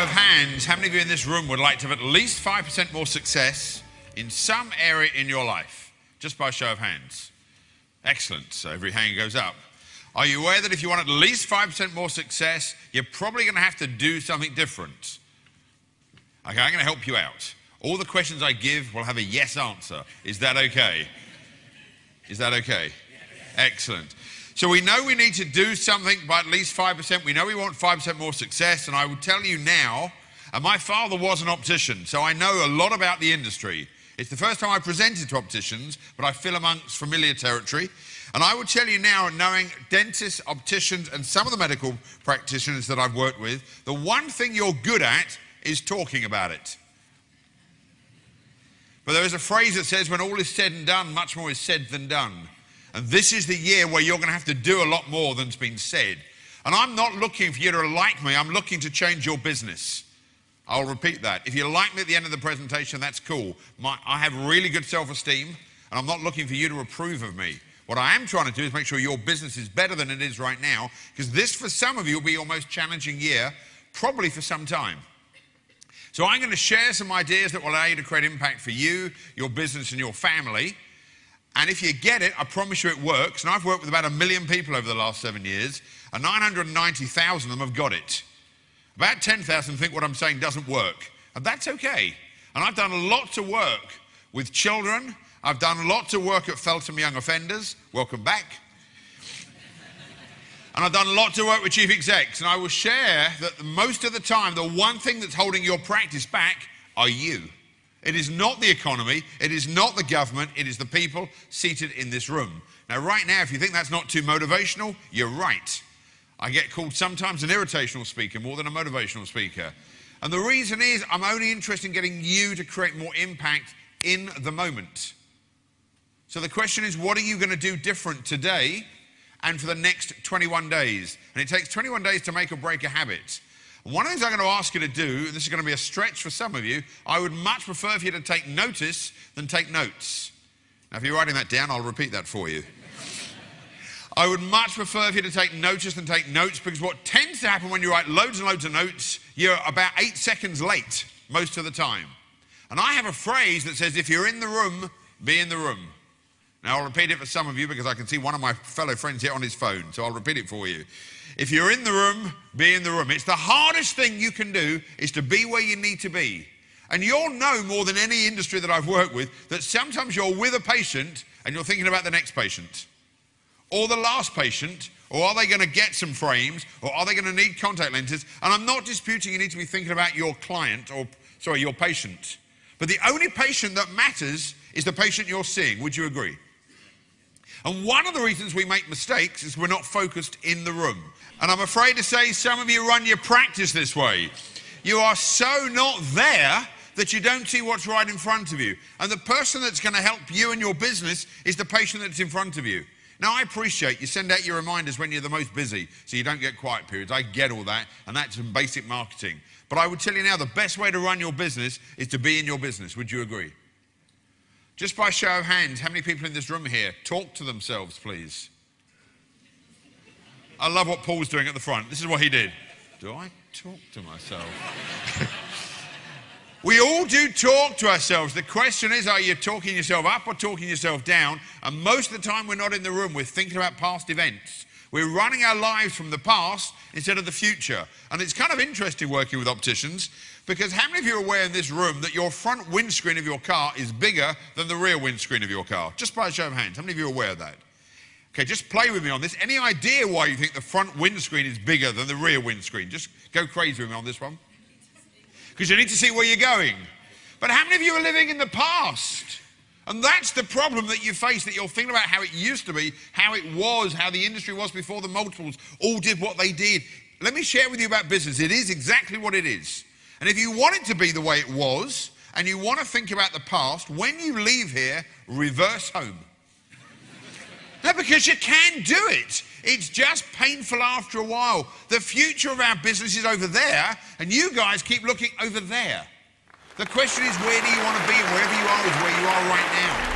of hands, how many of you in this room would like to have at least 5% more success in some area in your life? Just by a show of hands. Excellent. So every hand goes up. Are you aware that if you want at least 5% more success, you're probably going to have to do something different? Okay, I'm going to help you out. All the questions I give will have a yes answer. Is that okay? Is that okay? Excellent. So we know we need to do something by at least 5%. We know we want 5% more success. And I will tell you now, and my father was an optician, so I know a lot about the industry. It's the first time I presented to opticians, but I feel amongst familiar territory. And I will tell you now, knowing dentists, opticians, and some of the medical practitioners that I've worked with, the one thing you're good at is talking about it. But there is a phrase that says, when all is said and done, much more is said than done. And this is the year where you're going to have to do a lot more than's been said. And I'm not looking for you to like me. I'm looking to change your business. I'll repeat that. If you like me at the end of the presentation, that's cool. I have really good self-esteem, and I'm not looking for you to approve of me. What I am trying to do is make sure your business is better than it is right now, because this, for some of you, will be your most challenging year, probably for some time. So I'm going to share some ideas that will allow you to create impact for you, your business, and your family. And if you get it, I promise you it works. And I've worked with about 1 million people over the last 7 years, and 990,000 of them have got it. About 10,000 think what I'm saying doesn't work. And that's okay. And I've done lots of work with children. I've done lots of work at Feltham Young Offenders. Welcome back. And I've done lots of work with chief execs. And I will share that most of the time, the one thing that's holding your practice back are you. It is not the economy, it is not the government, it is the people seated in this room. Now, right now, if you think that's not too motivational, you're right. I get called sometimes an irritational speaker more than a motivational speaker. And the reason is I'm only interested in getting you to create more impact in the moment. So the question is, what are you going to do different today and for the next 21 days? And it takes 21 days to make or break a habit. One of the things I'm going to ask you to do, and this is going to be a stretch for some of you, I would much prefer for you to take notice than take notes. Now, if you're writing that down, I'll repeat that for you. I would much prefer for you to take notice than take notes, because what tends to happen when you write loads and loads of notes, you're about 8 seconds late most of the time. And I have a phrase that says, if you're in the room, be in the room. Now, I'll repeat it for some of you because I can see one of my fellow friends here on his phone, so I'll repeat it for you. If you're in the room, be in the room. It's the hardest thing you can do is to be where you need to be. And you'll know more than any industry that I've worked with that sometimes you're with a patient and you're thinking about the next patient or the last patient, or are they going to get some frames, or are they going to need contact lenses? And I'm not disputing you need to be thinking about your client, or sorry, your patient. But the only patient that matters is the patient you're seeing. Would you agree? And one of the reasons we make mistakes is we're not focused in the room. And I'm afraid to say some of you run your practice this way. You are so not there that you don't see what's right in front of you. And the person that's going to help you and your business is the patient that's in front of you. Now, I appreciate you send out your reminders when you're the most busy, so you don't get quiet periods. I get all that, and that's some basic marketing. But I would tell you now, the best way to run your business is to be in your business. Would you agree? Just by show of hands, how many people in this room here talk to themselves, please? I love what Paul's doing at the front. This is what he did. Do I talk to myself? We all do talk to ourselves. The question is, are you talking yourself up or talking yourself down? And most of the time we're not in the room. We're thinking about past events. We're running our lives from the past instead of the future. And it's kind of interesting working with opticians, because how many of you are aware in this room that your front windscreen of your car is bigger than the rear windscreen of your car? Just by a show of hands, how many of you are aware of that? Okay, just play with me on this. Any idea why you think the front windscreen is bigger than the rear windscreen? Just go crazy with me on this one. Because you need to see where you're going. But how many of you are living in the past? And that's the problem that you face, that you're thinking about how it used to be, how it was, how the industry was before the multiples all did what they did. Let me share with you about business. It is exactly what it is. And if you want it to be the way it was, and you want to think about the past, when you leave here, reverse home. No, because you can do it. It's just painful after a while. The future of our business is over there, and you guys keep looking over there. The question is, where do you want to be? And wherever you are is where you are right now.